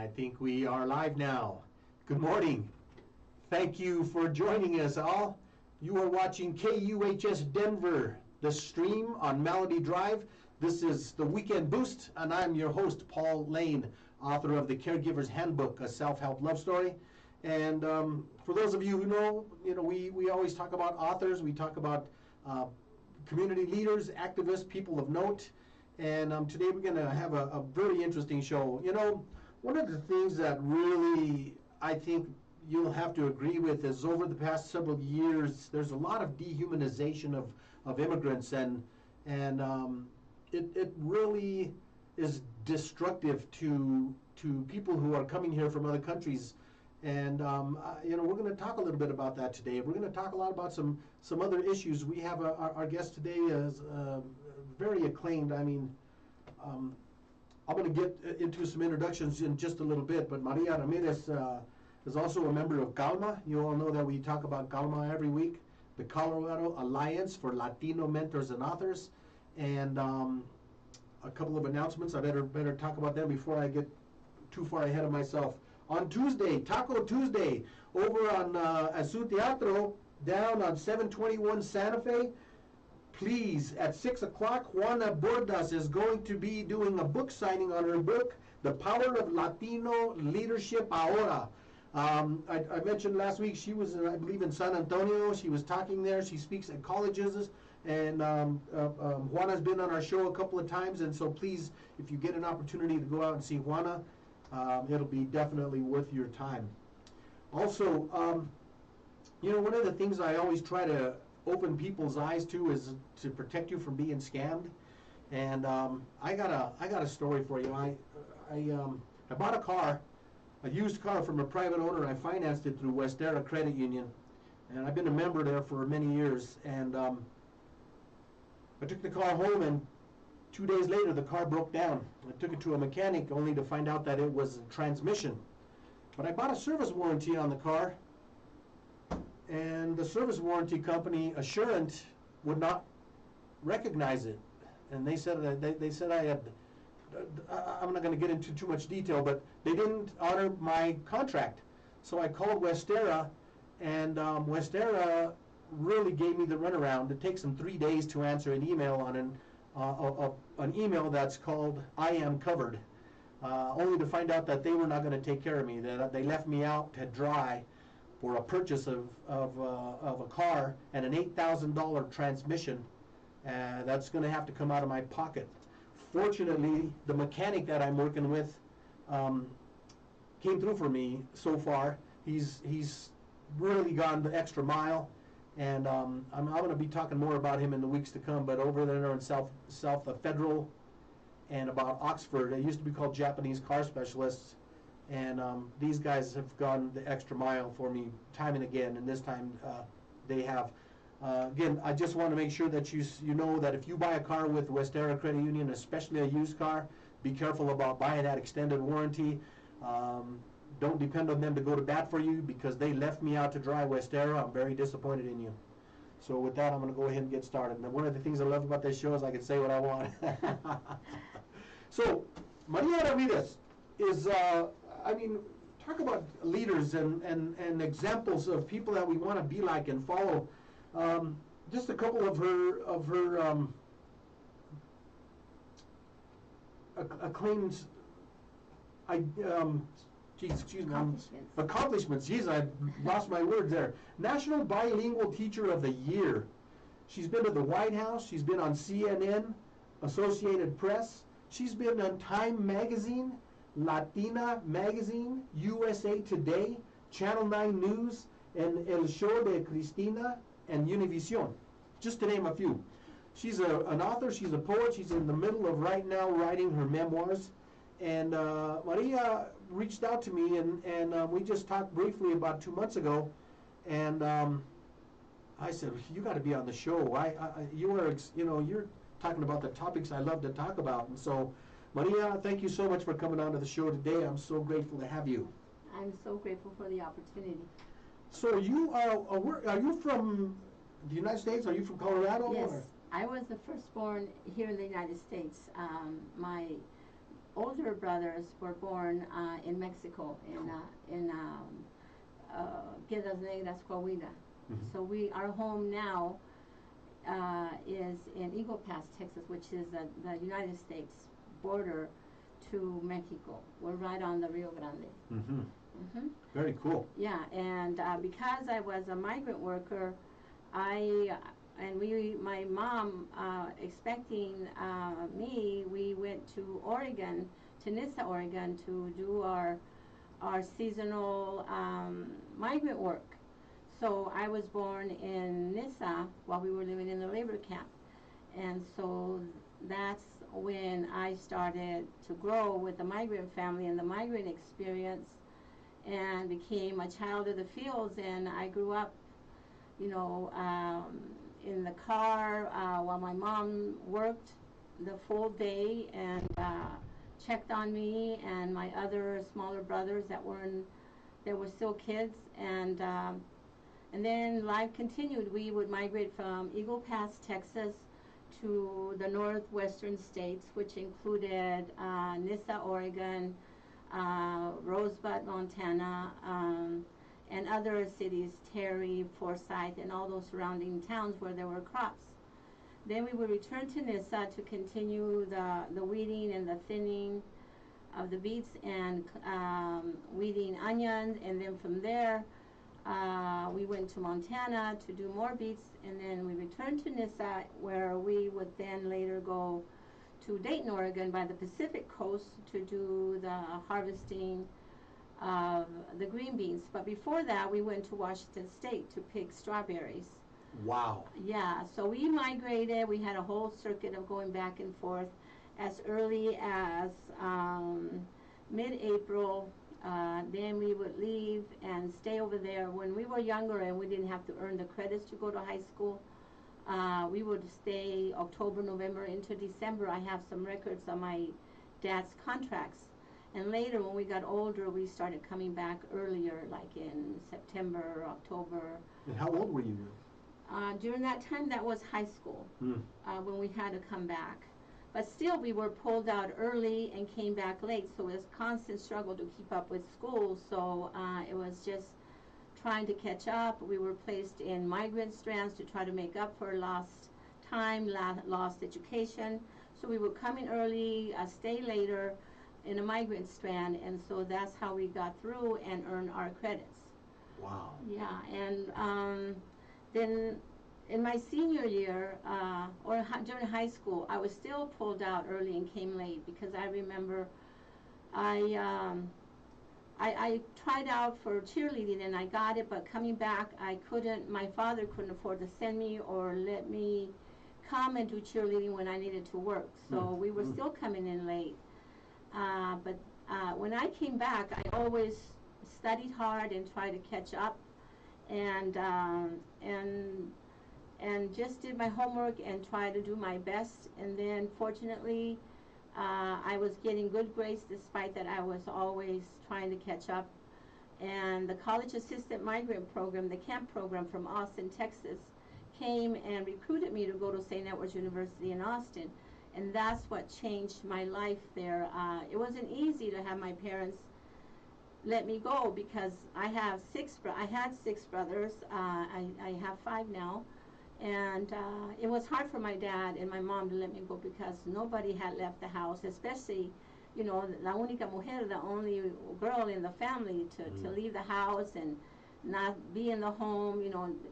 I think we are live now. Good morning. Thank you for joining us all. You are watching KUHS Denver, the stream on Melody Drive. This is the Weekend Boost, and I'm your host, Paul Lane, author of The Caregiver's Handbook, a self-help love story. And for those of you who know, we always talk about authors. We talk about community leaders, activists, people of note. And today we're going to have a very interesting show. One of the things that really I think you'll have to agree with is over the past several years, there's a lot of dehumanization of immigrants, and it really is destructive to people who are coming here from other countries. And we're going to talk a little bit about that today. We're going to talk a lot about some other issues. We have our guest today is very acclaimed. I'm going to get into some introductions in just a little bit, but Maria Ramirez is also a member of CALMA. You all know that we talk about CALMA every week, the Colorado Alliance for Latino Mentors and Authors. And a couple of announcements. I better talk about them before I get too far ahead of myself. On Tuesday, Taco Tuesday, over on Azul Teatro, down on 721 Santa Fe. Please, at 6 o'clock, Juana Bordas is going to be doing a book signing on her book, The Power of Latino Leadership Ahora. I mentioned last week she was, I believe, in San Antonio. She was talking there. She speaks at colleges. And Juana's been on our show a couple of times. And so please, if you get an opportunity to go out and see Juana, it'll be definitely worth your time. Also, one of the things I always try to open people's eyes to is to protect you from being scammed. And I got a story for you. I bought a car, a used car from a private owner. I financed it through Westera Credit Union, and I've been a member there for many years. And I took the car home, and 2 days later the car broke down. I took it to a mechanic only to find out that it was a transmission. But I bought a service warranty on the car, and the service warranty company, Assurant, would not recognize it. And they said I had, I'm not going to get into too much detail, but they didn't honor my contract. So I called Westera, and Westera really gave me the runaround. It takes them 3 days to answer an email on an email that's called I Am Covered, only to find out that they were not going to take care of me, that they left me out to dry for a purchase of a car and an $8,000 transmission that's going to have to come out of my pocket. Fortunately, the mechanic that I'm working with came through for me so far. He's really gone the extra mile, and I'm going to be talking more about him in the weeks to come. But over there in South Federal and about Oxford, it used to be called Japanese Car Specialists. And these guys have gone the extra mile for me time and again, and this time they have. Again, I just want to make sure that you know that if you buy a car with Westera Credit Union, especially a used car, be careful about buying that extended warranty. Don't depend on them to go to bat for you, because they left me out to dry, Westera. I'm very disappointed in you. So with that, I'm going to go ahead and get started. And one of the things I love about this show is I can say what I want. So, Maria Ramirez is, talk about leaders and examples of people that we want to be like and follow. Just a couple of her acclaimed, accomplishments. Geez, I lost my words there. National Bilingual Teacher of the Year. She's been to the White House. She's been on CNN, Associated Press. She's been on Time Magazine, Latina Magazine, USA Today, Channel 9 News, and El Show de Cristina, and Univision, just to name a few. She's an author, she's a poet, she's in the middle of right now writing her memoirs. And Maria reached out to me, and we just talked briefly about 2 months ago. And I said, you got to be on the show. You're talking about the topics I love to talk about. And so, Maria, thank you so much for coming on to the show today. I'm so grateful to have you. I'm so grateful for the opportunity. So you are you from the United States? Are you from Colorado? Yes, or? I was the firstborn here in the United States. My older brothers were born in Mexico, in Piedras Negras, Coahuila. So our home now is in Eagle Pass, Texas, which is the United States border to Mexico. We're right on the Rio Grande. Very cool. Yeah, and because I was a migrant worker, my mom expecting me, we went to Oregon, to Nissa, Oregon, to do our seasonal migrant work. So I was born in Nissa while we were living in the labor camp. And so that's when I started to grow with the migrant family and the migrant experience, and became a child of the fields. And I grew up, in the car while my mom worked the full day and checked on me and my other smaller brothers that were still kids. And then life continued. We would migrate from Eagle Pass, Texas, to the northwestern states, which included Nissa, Oregon, Rosebud, Montana, and other cities, Terry, Forsyth, and all those surrounding towns where there were crops. Then we would return to Nissa to continue the weeding and the thinning of the beets and weeding onions, and then from there we went to Montana to do more beets, and then we returned to Nissa, where we would then later go to Dayton, Oregon by the Pacific coast to do the harvesting of the green beans. But before that, we went to Washington State to pick strawberries. Wow. Yeah, so we migrated. We had a whole circuit of going back and forth as early as mid-April. Then we would leave and stay over there. When we were younger and we didn't have to earn the credits to go to high school, we would stay October, November into December. I have some records on my dad's contracts. And later, when we got older, we started coming back earlier, like in September, October. And how old were you? During that time, that was high school, when we had to come back. But still, we were pulled out early and came back late, so it was a constant struggle to keep up with school. So it was just trying to catch up. We were placed in migrant strands to try to make up for lost time, lost education. So we would come in early, stay later in a migrant strand, and so that's how we got through and earned our credits. Wow. Yeah, and then in my senior year, or during high school, I was still pulled out early and came late, because I remember I tried out for cheerleading and I got it, but coming back, my father couldn't afford to send me or let me come and do cheerleading when I needed to work. So we were still coming in late. But when I came back, I always studied hard and tried to catch up, and just did my homework and tried to do my best. And then fortunately, I was getting good grades despite that I was always trying to catch up. And the College Assistant Migrant Program, the camp program from Austin, Texas, came and recruited me to go to St. Edward's University in Austin. And that's what changed my life there. It wasn't easy to have my parents let me go, because I had 6 brothers. I have 5 now. And it was hard for my dad and my mom to let me go, because nobody had left the house, especially, la única mujer, the only girl in the family to leave the house and not be in the home,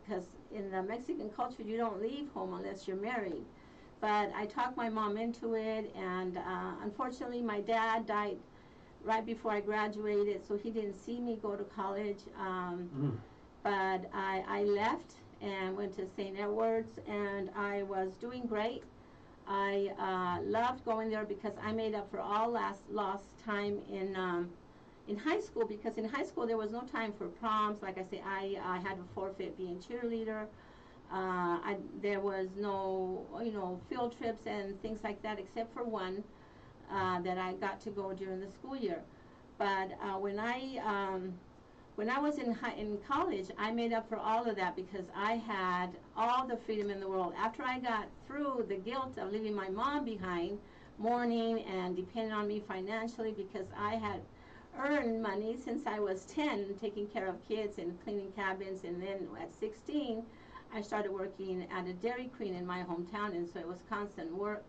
because in the Mexican culture, you don't leave home unless you're married. But I talked my mom into it, and unfortunately, my dad died right before I graduated, so he didn't see me go to college. But I left and went to St. Edward's, and I was doing great. I loved going there because I made up for all lost time in high school, because in high school there was no time for proms. Like I say, I had to forfeit being cheerleader. There was no, field trips and things like that, except for one that I got to go during the school year. But when I was in college, I made up for all of that, because I had all the freedom in the world. After I got through the guilt of leaving my mom behind, morning and depended on me financially because I had earned money since I was 10, taking care of kids and cleaning cabins. And then at 16, I started working at a Dairy Queen in my hometown, and so it was constant work,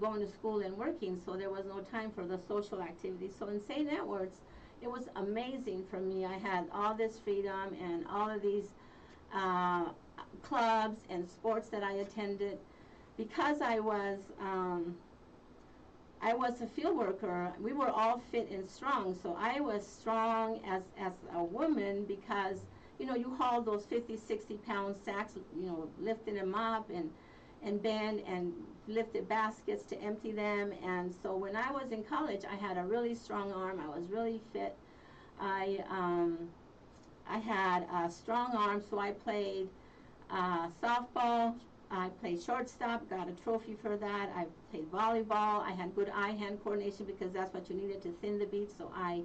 going to school and working, so there was no time for the social activities. So in St. Edwards, it was amazing for me. I had all this freedom and all of these clubs and sports that I attended. Because I was a field worker, we were all fit and strong, so I was strong as a woman because, you know, you haul those 50, 60-pound sacks, you know, lifting them up and bend and lifted baskets to empty them. And so when I was in college, I had a really strong arm. I was really fit. I had a strong arm, so I played softball. I played shortstop, got a trophy for that. I played volleyball. I had good eye-hand coordination because that's what you needed to thin the beach. So I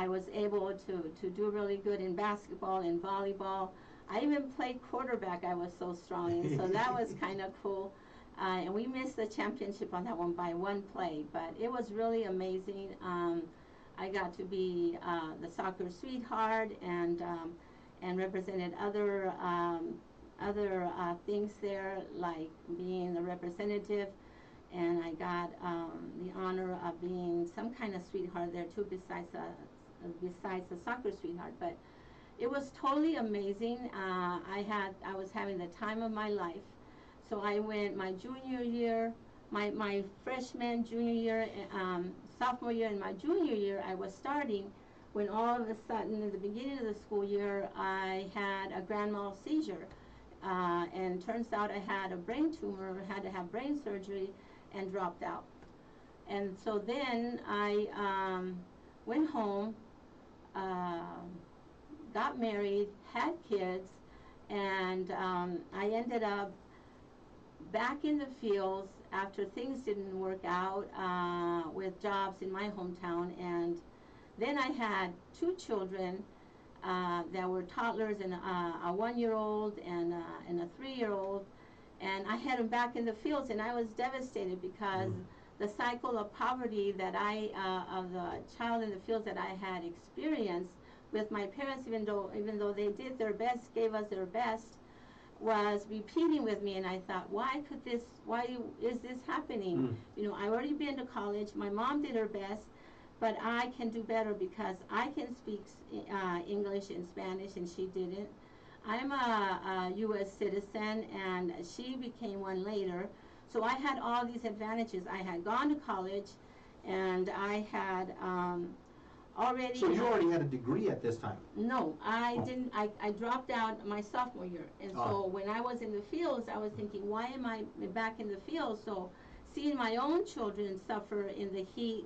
was able to do really good in basketball and volleyball. I even played quarterback. I was so strong, and so that was kind of cool. And we missed the championship on that one by one play, but it was really amazing. I got to be the soccer sweetheart and represented other things there, like being the representative, and I got the honor of being some kind of sweetheart there too, besides the soccer sweetheart. But it was totally amazing. I was having the time of my life. So I went my junior year, my freshman, junior year, sophomore year, and my junior year, I was starting when all of a sudden, at the beginning of the school year, I had a grand mal seizure. And turns out I had a brain tumor, had to have brain surgery, and dropped out. And so then I went home, got married, had kids, and I ended up back in the fields after things didn't work out with jobs in my hometown. And then I had two children that were toddlers, and a 1-year-old and a 3-year-old, and I had them back in the fields, and I was devastated because the cycle of poverty that of the child in the fields that I had experienced with my parents, even though they did their best, gave us their best, was repeating with me. And I thought, why is this happening? You know, I've already been to college, my mom did her best, but I can do better because I can speak English and Spanish, and she didn't. I'm a U.S. citizen, and she became one later. So I had all these advantages. I had gone to college, and I had already... So you already had a degree at this time? No, I didn't. I dropped out my sophomore year. And so when I was in the fields, I was thinking, why am I back in the fields? So seeing my own children suffer in the heat,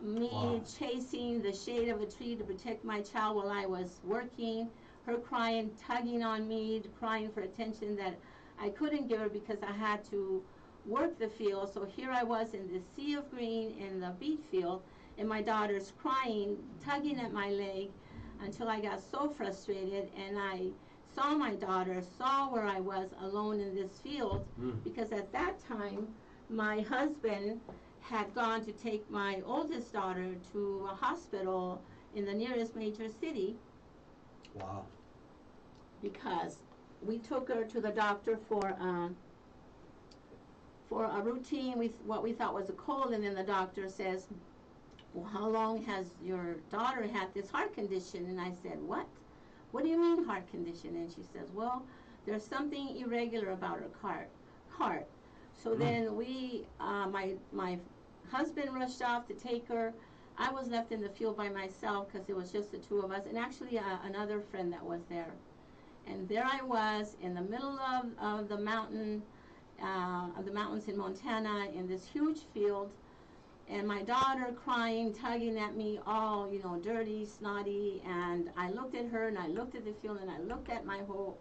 me chasing the shade of a tree to protect my child while I was working, her crying, tugging on me, crying for attention that I couldn't give her because I had to work the field. So here I was in this sea of green in the beet field, and my daughter's crying, tugging at my leg, until I got so frustrated, and I saw my daughter, saw where I was alone in this field, because at that time my husband had gone to take my oldest daughter to a hospital in the nearest major city. Wow. Because we took her to the doctor for a routine, what we thought was a cold, and then the doctor says, well, how long has your daughter had this heart condition? And I said, what? What do you mean heart condition? And she says, well, there's something irregular about her heart. So then we, my husband rushed off to take her. I was left in the field by myself because it was just the two of us, and actually another friend that was there. And there I was in the middle of the mountains in Montana, in this huge field, and my daughter crying, tugging at me, all, you know, dirty, snotty. And I looked at her, and I looked at the field, and I looked at my hoe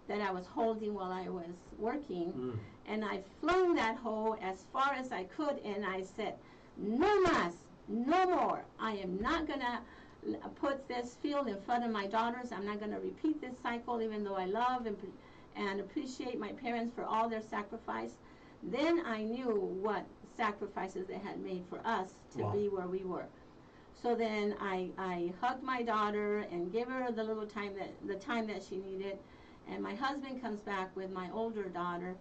that I was holding while I was working, and I flung that hoe as far as I could, and I said, no mas, no more. I am not gonna put this field in front of my daughters. I'm not gonna repeat this cycle, even though I love and appreciate my parents for all their sacrifice. Then I knew what sacrifices they had made for us to Wow. be where we were. So then I hugged my daughter and gave her the little time that she needed. And my husband comes back with my older daughter,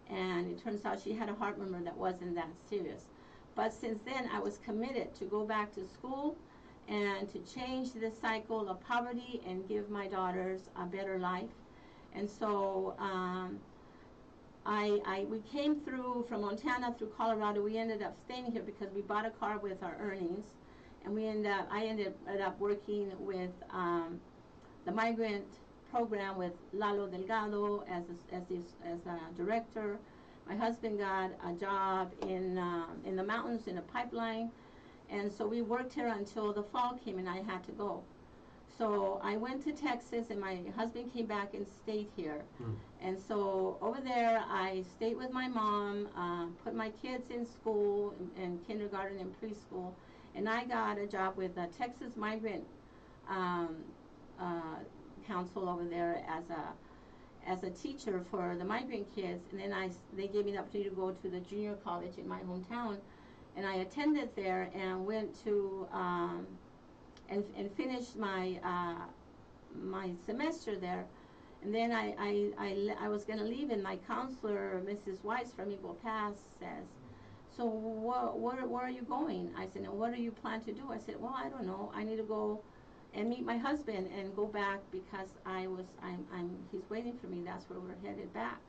and it turns out she had a heart murmur that wasn't that serious. But since then, I was committed to go back to school and to change this cycle of poverty and give my daughters a better life. And so we came through from Montana through Colorado. We ended up staying here because we bought a car with our earnings, and I ended up working with the migrant program with Lalo Delgado as a director. My husband got a job in the mountains in a pipeline, and so we worked here until the fall came and I had to go. So I went to Texas, and my husband came back and stayed here. And so over there, I stayed with my mom, put my kids in school, in kindergarten and preschool, and I got a job with the Texas Migrant Council over there as a teacher for the migrant kids. And then they gave me the opportunity to go to the junior college in my hometown, and I attended there and went to and finished my semester there. And then I was going to leave, and my counselor, Mrs. Weiss from Eagle Pass, says, "So where are you going?" I said, "And what do you plan to do?" I said, "Well, I don't know. I need to go and meet my husband and go back because he's waiting for me. That's where we're headed back."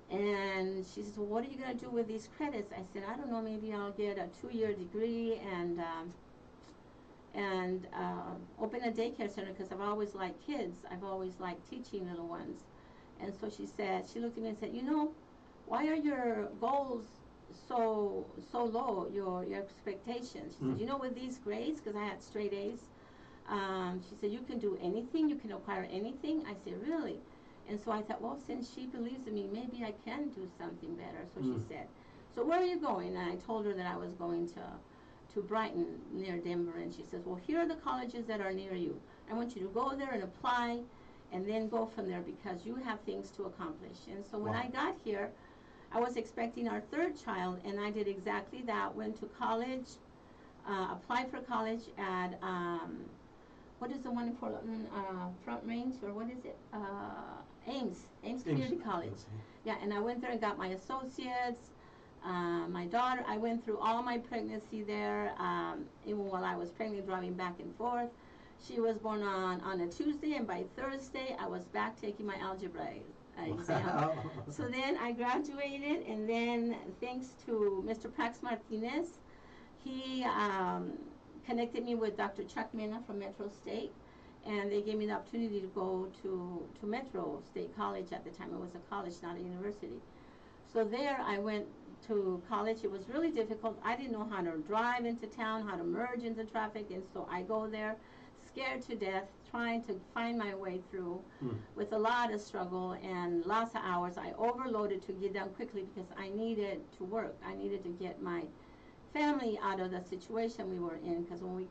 And she says, "Well, what are you going to do with these credits?" I said, "I don't know. Maybe I'll get a 2-year degree and open a daycare center because I've always liked kids. I've always liked teaching little ones." And so she looked at me and said, "Why are your goals so low, your expectations?" She said, "With these grades," because I had straight A's, she said, "You can do anything, you can acquire anything." I said, "Really?" And so I thought, well, since she believes in me, maybe I can do something better. So she said, "So where are you going?" And I told her that I was going to Brighton near Denver. And she says, "Well, here are the colleges that are near you. I want you to go there and apply and then go from there because you have things to accomplish." And so when I got here, I was expecting our third child, and I did exactly that. Went to college, applied for college at what is the one in Portland, Front Range, or what is it? Ames Community College. Yeah, and I went there and got my associates. My daughter, I went through all my pregnancy there, even while I was pregnant, driving back and forth. She was born on a Tuesday, and by Thursday, I was back taking my algebra exam. Wow. So then I graduated, and then thanks to Mr. Prax Martinez, he connected me with Dr. Chuck Mena from Metro State, and they gave me the opportunity to go to Metro State College. At the time it was a college, not a university. So there I went to college. It was really difficult. I didn't know how to drive into town, how to merge into traffic, and so I go there scared to death, trying to find my way through with a lot of struggle and lots of hours. I overloaded to get done quickly because I needed to work. I needed to get my family out of the situation we were in, because when we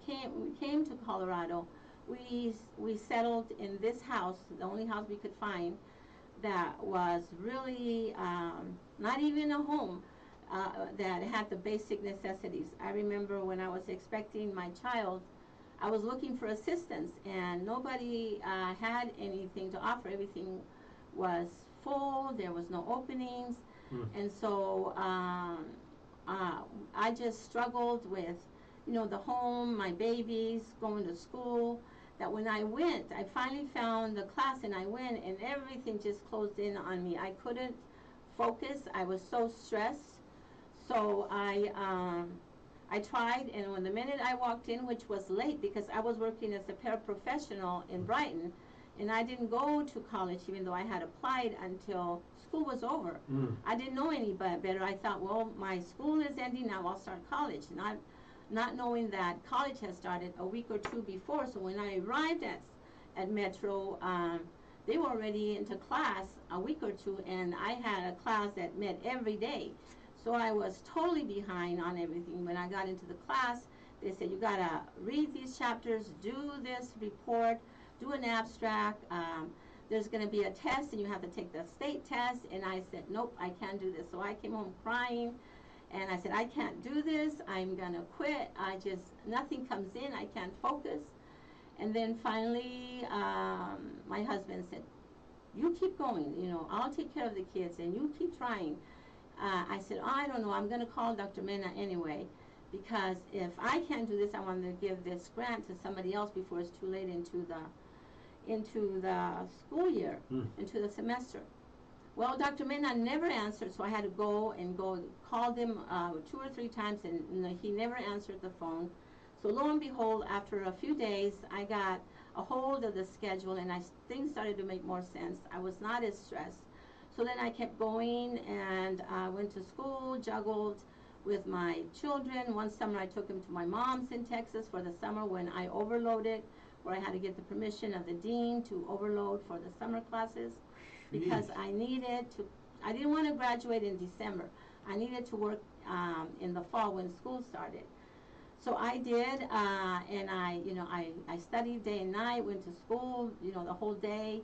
came to Colorado, we settled in this house, the only house we could find that was really not even a home, that had the basic necessities. I remember when I was expecting my child, I was looking for assistance, and nobody had anything to offer. Everything was full. There was no openings. And so I just struggled with, the home, my babies, going to school, that when I went, I finally found the class, and I went, and everything just closed in on me. I couldn't focus. I was so stressed. So I tried, and when the minute I walked in, which was late because I was working as a paraprofessional in Brighton, and I didn't go to college even though I had applied until school was over. I didn't know any better. I thought, well, my school is ending now, I'll start college, not knowing that college had started a week or two before. So when I arrived at Metro, they were already into class a week or two, and I had a class that met every day. So I was totally behind on everything. When I got into the class, they said, you gotta read these chapters, do this report, do an abstract, there's gonna be a test and you have to take the state test. And I said, nope, I can't do this. So I came home crying, And I said, I can't do this. I'm going to quit. Nothing comes in. I can't focus. And then finally, my husband said, you keep going. I'll take care of the kids, and you keep trying. I said, oh, I don't know. I'm going to call Dr. Mena anyway, because if I can't do this, I want to give this grant to somebody else before it's too late into the school year, into the semester. Well, Dr. Mena never answered, so I had to go call them 2 or 3 times, and he never answered the phone. So lo and behold, after a few days, I got a hold of the schedule, and things started to make more sense. I was not as stressed. So then I kept going, and went to school, juggled with my children. One summer I took them to my mom's in Texas for the summer when I overloaded, where I had to get the permission of the dean to overload for the summer classes, because I didn't want to graduate in December. I needed to work in the fall when school started. So I did, and I studied day and night, went to school, the whole day.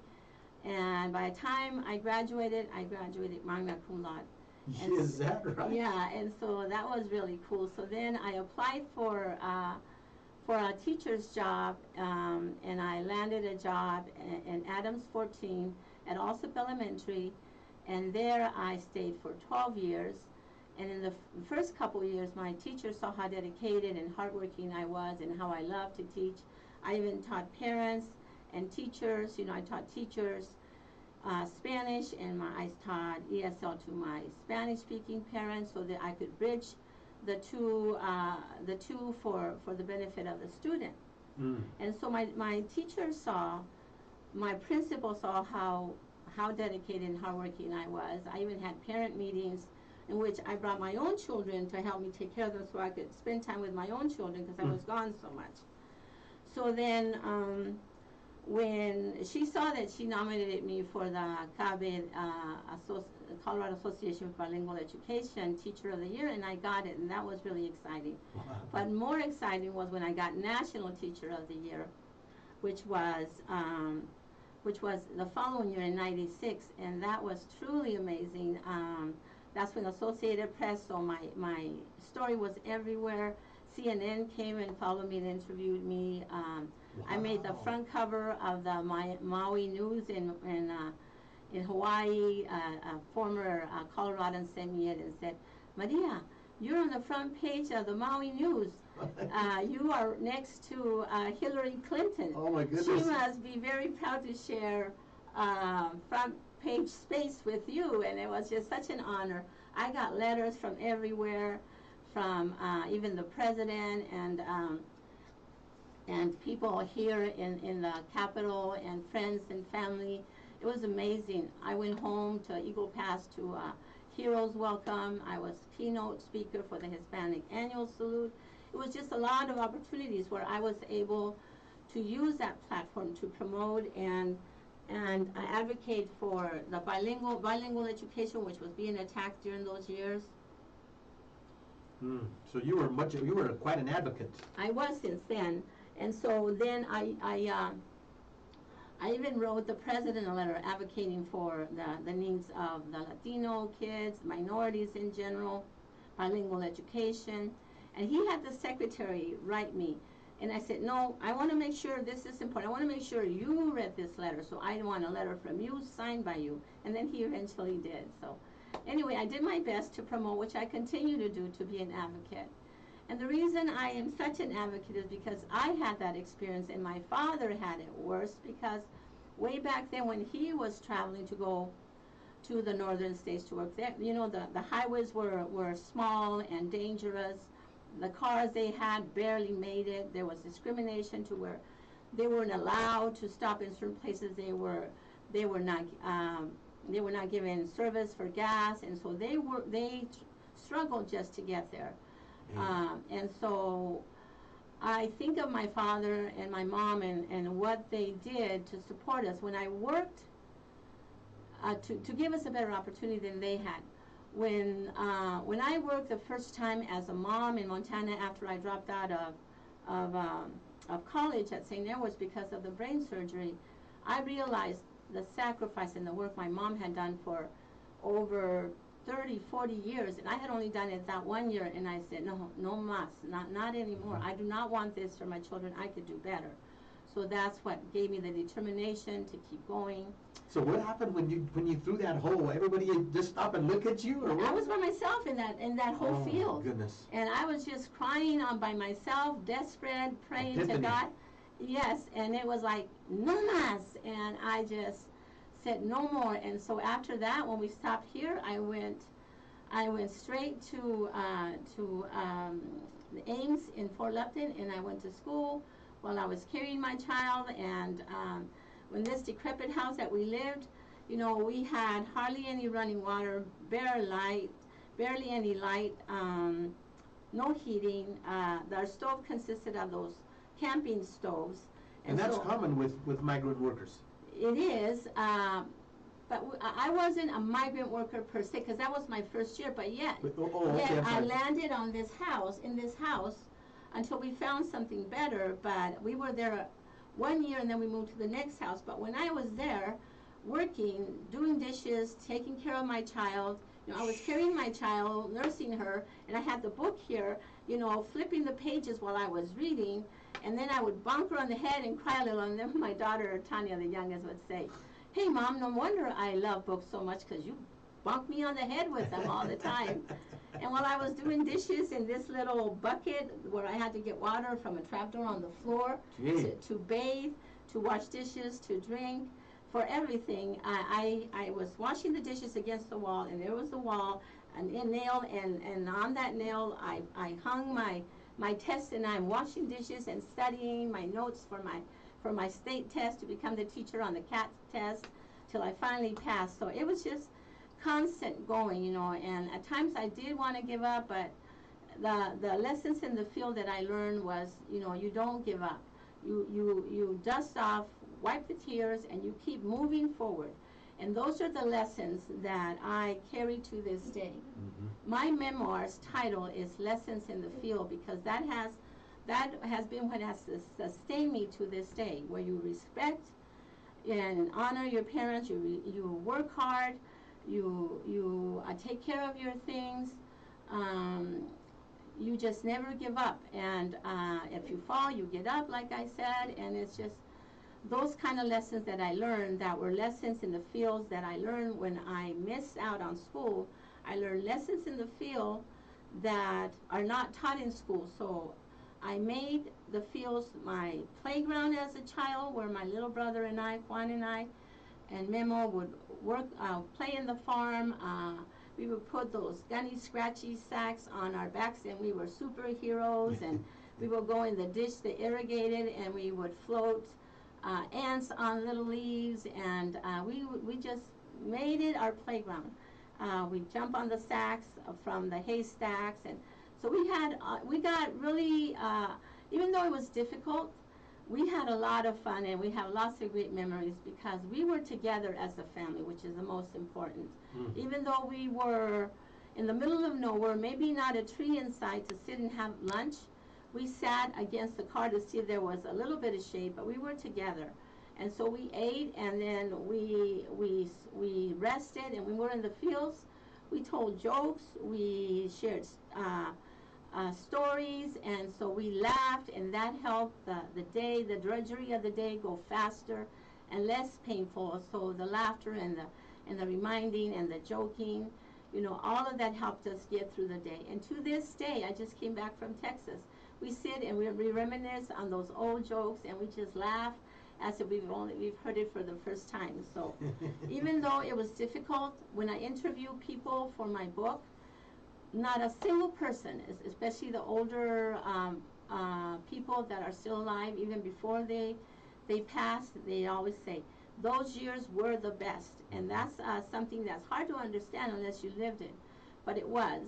And by the time I graduated magna cum laude. Is that right? Yeah, and so that was really cool. So then I applied for a teacher's job, and I landed a job in Adams 14 at Alsop Elementary, and there I stayed for 12 years. And in the first couple years, my teachers saw how dedicated and hardworking I was and how I loved to teach. I even taught parents and teachers. I taught teachers Spanish, and I taught ESL to my Spanish-speaking parents so that I could bridge the two for the benefit of the student. And so my teachers saw, my principal saw how dedicated and hardworking I was. I even had parent meetings in which I brought my own children to help me take care of them so I could spend time with my own children because I was gone so much. So then when she saw that, she nominated me for the Colorado Association for Bilingual Education Teacher of the Year, and I got it, and that was really exciting. Wow. But more exciting was when I got National Teacher of the Year, which was the following year in '96, and that was truly amazing. That's when Associated Press, so my story was everywhere. CNN came and followed me and interviewed me. I made the front cover of the Maui News in Hawaii. A former Coloradan sent me it and said, Maria, you're on the front page of the Maui News. You are next to Hillary Clinton. Oh my goodness. She must be very proud to share front page space with you, and it was just such an honor. I got letters from everywhere, from even the president and people here in the Capitol, and friends and family. It was amazing. I went home to Eagle Pass to Heroes Welcome. I was keynote speaker for the Hispanic Annual Salute. It was just a lot of opportunities where I was able to use that platform to promote and advocate for the bilingual education, which was being attacked during those years. So you were quite an advocate. I was since then, and so then I even wrote the president a letter advocating for the needs of the Latino kids, minorities in general, bilingual education, and he had the secretary write me. And I said, no, I want to make sure this is important. I want to make sure you read this letter, so I want a letter from you signed by you. And then he eventually did. So anyway, I did my best to promote, which I continue to do, to be an advocate. And the reason I am such an advocate is because I had that experience, and my father had it worse, because way back then when he was traveling to go to the northern states to work there, the highways were small and dangerous. The cars they had barely made it. There was discrimination to where they weren't allowed to stop in certain places. They were not given service for gas, and so they struggled just to get there. And so I think of my father and my mom and what they did to support us when I worked to give us a better opportunity than they had. When I worked the first time as a mom in Montana after I dropped out of college at St. Edward's because of the brain surgery, I realized the sacrifice and the work my mom had done for over 30, 40 years, and I had only done it that 1 year, and I said, no, no mas, not anymore. I do not want this for my children. I could do better. So that's what gave me the determination to keep going. So what happened when you threw that hole? Everybody just stop and look at you, or what? I was by myself in that whole field. Oh, goodness. And I was just crying on by myself, desperate, praying to God. Yes, and it was like, no mas, and I just said no more. And so after that, when we stopped here, I went straight to the Ames in Fort Lupton, and I went to school while I was carrying my child. And when this decrepit house that we lived, you know, we had hardly any running water, barely any light, no heating. Our stove consisted of those camping stoves. And that's so common with migrant workers. It is, but I wasn't a migrant worker per se, because that was my first year. But yet, I landed on this house, until we found something better. But we were there 1 year, and then we moved to the next house. But when I was there, working, doing dishes, taking care of my child, you know, I was carrying my child, nursing her, and I had the book here, you know, flipping the pages while I was reading, and then I would bonk her on the head and cry a little, and then my daughter, Tanya, the youngest, would say, hey, Mom, no wonder I love books so much, because you bonk me on the head with them all the time. And while I was doing dishes in this little bucket where I had to get water from a trapdoor on the floor to bathe, to wash dishes, to drink, for everything, I was washing the dishes against the wall, and there was the wall, a nail, and on that nail I hung my test, and I'm washing dishes and studying my notes for my state test to become the teacher on the CAT test till I finally passed. So it was just constant going, you know, and at times I did want to give up, but the lessons in the field that I learned was, you know, you don't give up. You dust off, wipe the tears, and you keep moving forward. And those are the lessons that I carry to this day. Mm-hmm. My memoir's title is Lessons in the Field, because that has been what has sustained me to this day, where you respect and honor your parents, you work hard, you take care of your things, you just never give up. And if you fall, you get up, like I said, and it's just those kind of lessons that I learned, that were lessons in the fields that I learned when I missed out on school. I learned lessons in the field that are not taught in school. So I made the fields my playground as a child, where my little brother and I, Juan and I, and Memo would work, play in the farm. We would put those gunny, scratchy sacks on our backs, and we were superheroes. And we would go in the ditch, the irrigated, and we would float ants on little leaves, and we just made it our playground. We jump on the sacks from the haystacks, and so we got really, even though it was difficult, we had a lot of fun, and we have lots of great memories, because we were together as a family, which is the most important. Mm. Even though we were in the middle of nowhere, maybe not a tree in sight to sit and have lunch, we sat against the car to see if there was a little bit of shade, but we were together. And so we ate, and then we rested, and we were in the fields. We told jokes, we shared stories, and so we laughed, and that helped the day, the drudgery of the day, go faster and less painful. So the laughter and the reminding and the joking, you know, all of that helped us get through the day. And to this day, I just came back from Texas. We sit and we reminisce on those old jokes, and we just laugh as if we've heard it for the first time. So even though it was difficult, when I interview people for my book, not a single person, especially the older people that are still alive, even before they passed, they always say, those years were the best. And that's something that's hard to understand unless you lived it. But it was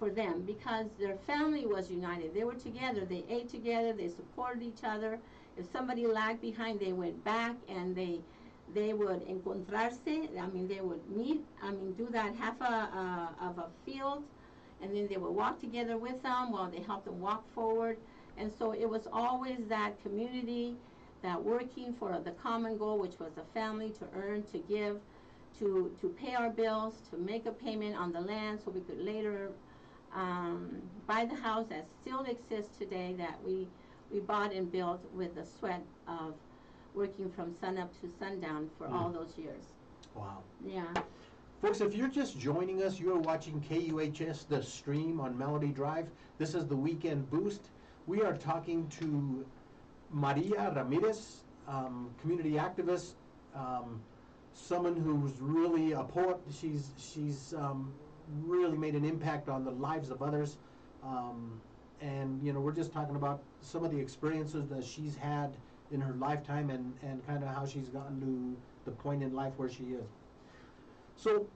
for them, because their family was united. They were together. They ate together. They supported each other. If somebody lagged behind, they went back, and they would encontrarse. I mean, they would meet. I mean, do that half of a field, and then they would walk together with them while they helped them walk forward. And so it was always that community, that working for the common goal, which was a family, to earn, to give, to pay our bills, to make a payment on the land so we could later buy the house that still exists today, that we bought and built with the sweat of working from sun up to sundown for all those years. Wow. Yeah. Folks, if you're just joining us, you're watching KUHS, the stream on Melody Drive. This is the Weekend Boost. We are talking to Maria Ramirez, community activist, someone who's really a poet. She's really made an impact on the lives of others. And, you know, we're just talking about some of the experiences that she's had in her lifetime and kind of how she's gotten to the point in life where she is. So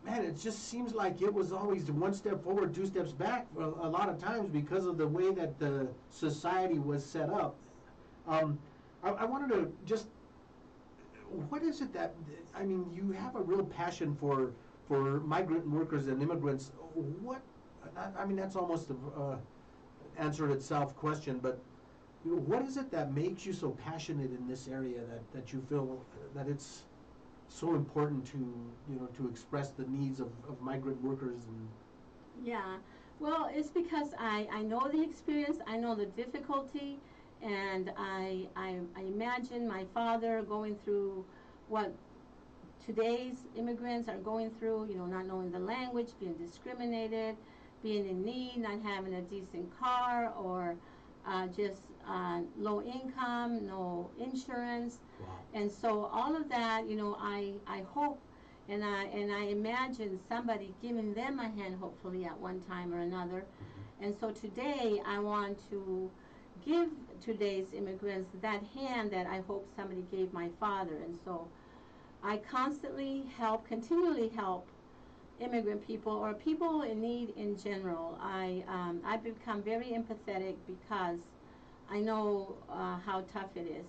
man, it just seems like it was always one step forward, two steps back a lot of times because of the way that the society was set up. I wanted to just, what is it that, I mean, you have a real passion for migrant workers and immigrants. What, I mean, that's almost an answer itself question, but you know, what is it that makes you so passionate in this area that you feel that it's so important to, you know, to express the needs of migrant workers? And Yeah, well, it's because I know the experience, I know the difficulty, and I imagine my father going through what today's immigrants are going through, you know, not knowing the language, being discriminated, being in need, not having a decent car, or just low income, no insurance. wow. And so all of that, you know, I hope and I imagine somebody giving them a hand, hopefully at one time or another. And so today I want to give today's immigrants that hand that I hope somebody gave my father. And so I constantly continually help immigrant people or people in need in general. I've become very empathetic because I know how tough it is.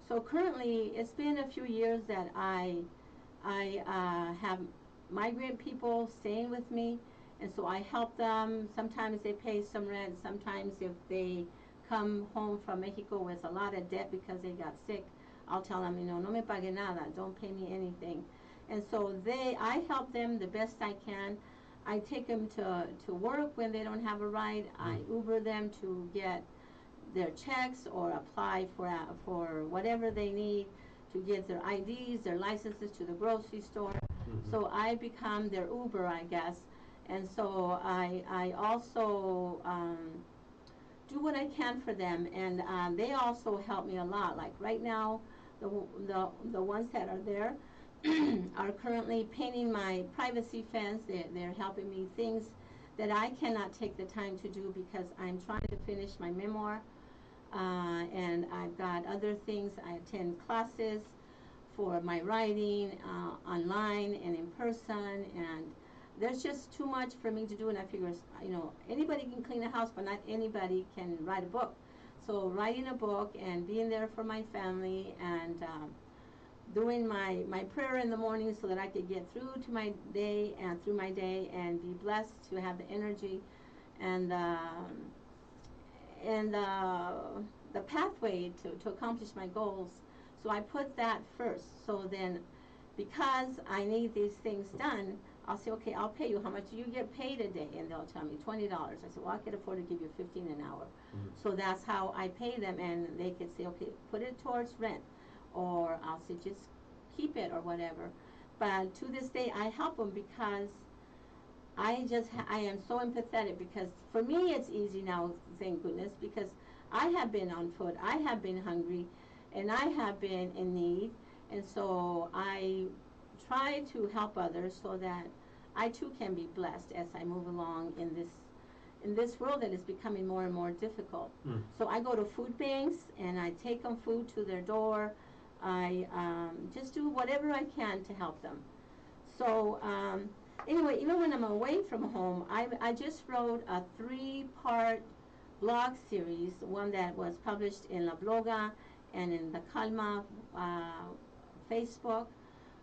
So currently, it's been a few years that I have migrant people staying with me, and so I help them. Sometimes they pay some rent. Sometimes if they come home from Mexico with a lot of debt because they got sick, I'll tell them, you know, no me pague nada, don't pay me anything. And so I help them the best I can. I take them to work when they don't have a ride. I Uber them to get their checks or apply for whatever they need, to get their IDs, their licenses to the grocery store. So I become their Uber, I guess. And so I also do what I can for them, and they also help me a lot. Like right now, the ones that are there are currently painting my privacy fence. They're helping me things that I cannot take the time to do because I'm trying to finish my memoir, and I've got other things. I attend classes for my writing online and in person, and there's just too much for me to do. And I figure, you know, anybody can clean a house, but not anybody can write a book. So writing a book and being there for my family and doing my prayer in the morning so that I could get through to my day and through my day and be blessed to have the energy and the pathway to accomplish my goals. So I put that first. So then, because I need these things done, I'll say, okay, I'll pay you. How much do you get paid a day? And they'll tell me $20. I said, well, I can afford to give you $15 an hour. So that's how I pay them, and they could say, okay, put it towards rent, or I'll say just keep it or whatever. But to this day, I help them because I am so empathetic, because for me it's easy now, thank goodness, because I have been on foot, I have been hungry, and I have been in need, and so I try to help others so that I too can be blessed as I move along in this world that is becoming more and more difficult. So I go to food banks and I take them food to their door. I just do whatever I can to help them. So anyway, even when I'm away from home, I just wrote a 3-part blog series, one that was published in La Bloga and in the Calma Facebook,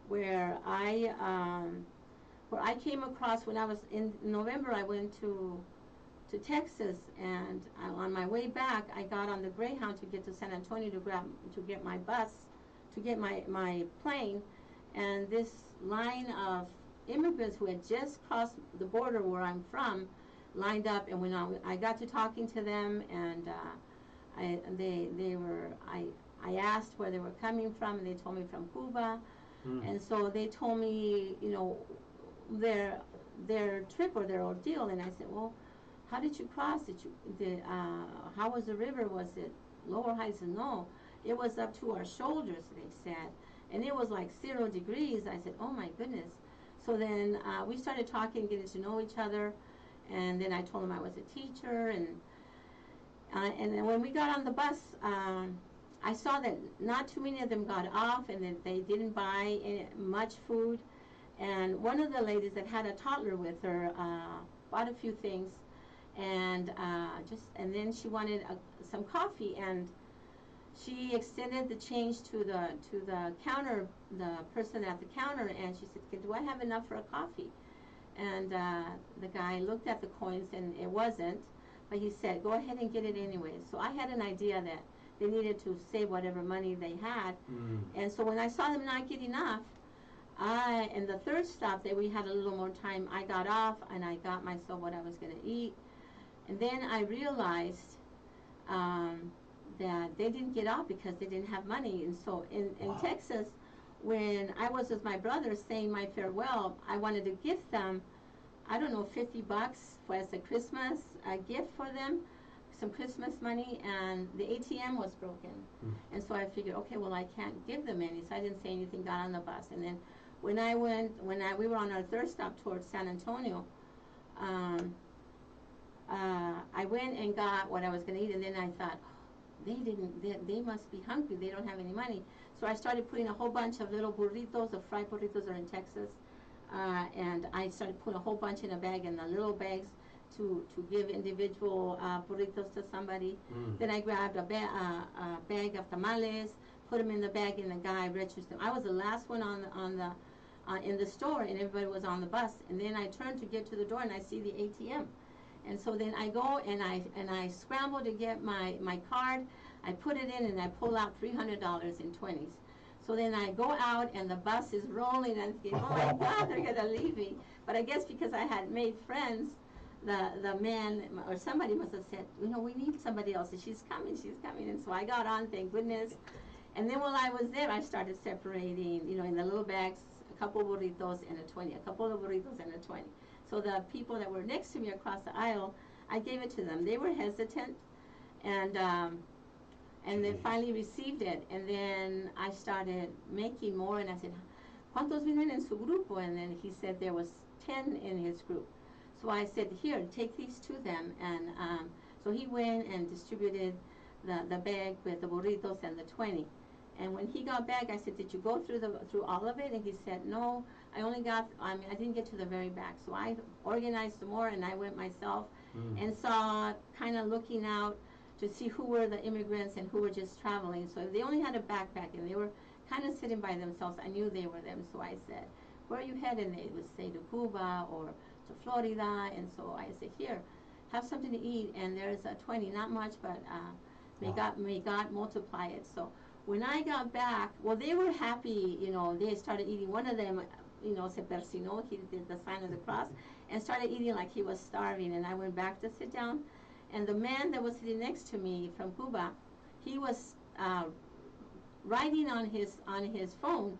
where I came across, when I was in November, I went to Texas, and on my way back, I got on the Greyhound to get to San Antonio to get my bus, to get my plane, and this line of immigrants who had just crossed the border where I'm from lined up, and when I got to talking to them, and I asked where they were coming from, and they told me from Cuba. And so they told me, you know, their trip or their ordeal, and I said, well, how did you cross? How was the river? Was it low or high? He said, no, it was up to our shoulders, they said, and it was like 0 degrees. I said, oh my goodness. So then we started talking, getting to know each other, and then I told him I was a teacher, and then when we got on the bus, I saw that not too many of them got off, and that they didn't buy much food. And one of the ladies that had a toddler with her bought a few things, and then she wanted some coffee, and she extended the change to the counter, the person at the counter, and she said, "Do I have enough for a coffee?" And the guy looked at the coins, and it wasn't, but he said, "Go ahead and get it anyway." So I had an idea that they needed to save whatever money they had, and so when I saw them not get enough, in the third stop that we had a little more time, I got off and I got myself what I was going to eat, and then I realized that they didn't get off because they didn't have money. And so in Texas, when I was with my brother saying my farewell, I wanted to gift them, I don't know, $50 as a Christmas gift for them, some Christmas money, and the ATM was broken. And so I figured, okay, well, I can't give them any, so I didn't say anything, got on the bus. And then when we were on our third stop towards San Antonio, I went and got what I was going to eat, and then I thought, they must be hungry, they don't have any money. So I started putting a whole bunch of little burritos. The fried burritos are in Texas, and I started putting a whole bunch in a bag, in the little bags, to give individual burritos to somebody. Then I grabbed a bag of tamales, put them in the bag, and the guy registered them. I was the last one in the store, and everybody was on the bus. And then I turned to get to the door, and I see the ATM. And so then I go and I scramble to get my card. I put it in, and I pull out $300 in 20s. So then I go out, and the bus is rolling, and I'm thinking, oh my God, they're gonna leave me. But I guess because I had made friends, the man or somebody must have said, you know, we need somebody else, and she's coming. And so I got on, thank goodness. And then while I was there, I started separating, you know, in the little bags, a couple of burritos and a 20, a couple of burritos and a 20. So the people that were next to me across the aisle, I gave it to them. They were hesitant, and they finally received it. And then I started making more, and I said, ¿Cuántos vienen en su grupo? And then he said there was 10 in his group. So I said, here, take these to them. And so he went and distributed the bag with the burritos and the 20. And when he got back, I said, did you go through all of it? And he said, no, I didn't get to the very back. So I organized some more, and I went myself and saw, kind of looking out to see who were the immigrants and who were just traveling. So if they only had a backpack and they were kind of sitting by themselves, I knew they were them. So I said, where are you headed? And they would say to Cuba or to Florida. And so I said, here, have something to eat. And there's a 20, not much, but may God multiply it. So when I got back, well, they were happy, you know, they started eating. One of them, you know, se persinó, he did the sign of the cross, and started eating like he was starving. And I went back to sit down, and the man that was sitting next to me from Cuba, he was writing on his phone,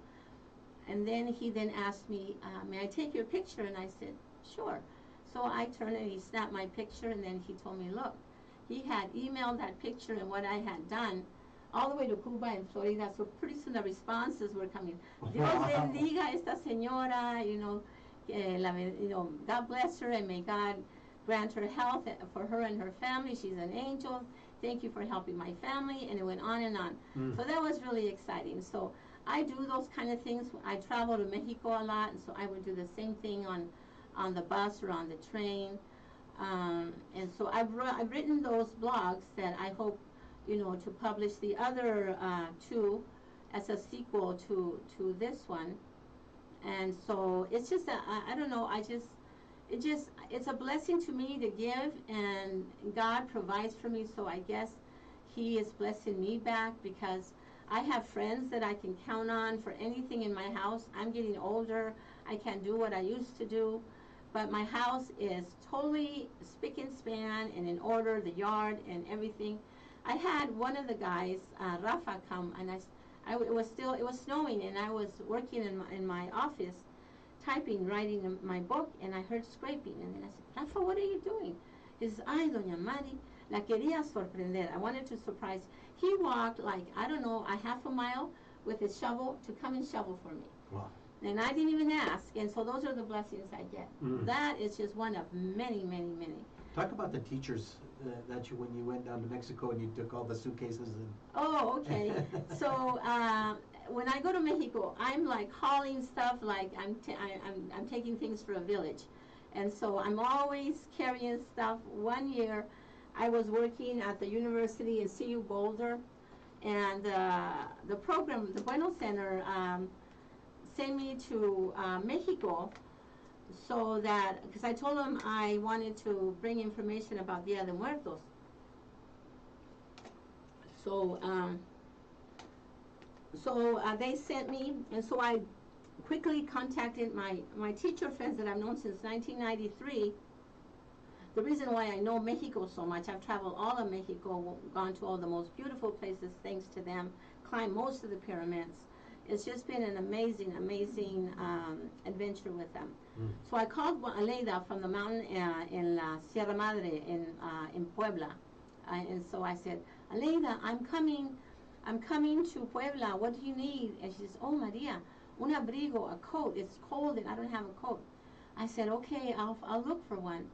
and then he asked me, may I take your picture? And I said, sure. So I turned, and he snapped my picture, and then he told me, look, he had emailed that picture and what I had done all the way to Cuba and Florida. So pretty soon the responses were coming. Dios bendiga esta señora, you know, God bless her, and may God grant her health for her and her family. She's an angel. Thank you for helping my family. And it went on and on. So that was really exciting. So I do those kind of things. I travel to Mexico a lot, and so I would do the same thing on the bus or on the train. And so I've written those blogs that I hope, you know, to publish the other two as a sequel to this one. And so it's just I don't know, it's a blessing to me to give, and God provides for me, so I guess He is blessing me back, because I have friends that I can count on for anything in my house. I'm getting older. I can't do what I used to do. But my house is totally spick and span and in order, the yard and everything. I had one of the guys, Rafa, come, and it was snowing, and I was working in my office, typing, writing my book, and I heard scraping, and then I said, Rafa, what are you doing? He says, ay, doña Mari, la quería sorprender. I wanted to surprise. He walked like, I don't know, a half a mile with his shovel to come and shovel for me. Wow. And I didn't even ask, and so those are the blessings I get. That is just one of many, many, many. Talk about the teachers that when you went down to Mexico and you took all the suitcases and. Oh, okay. So when I go to Mexico, I'm like hauling stuff, like I'm taking things for a village, and so I'm always carrying stuff. One year, I was working at the university in CU Boulder, and the program, the Bueno Center, sent me to Mexico, so that, because I told them I wanted to bring information about Dia de Muertos. So, they sent me, and so I quickly contacted my teacher friends that I've known since 1993. The reason why I know Mexico so much, I've traveled all of Mexico, gone to all the most beautiful places thanks to them, climbed most of the pyramids. It's just been an amazing, amazing adventure with them. So I called Aleida from the mountain in La Sierra Madre in Puebla. And so I said, Aleida, I'm coming to Puebla. What do you need? And she says, oh, Maria, un abrigo, a coat. It's cold and I don't have a coat. I said, okay, I'll look for one.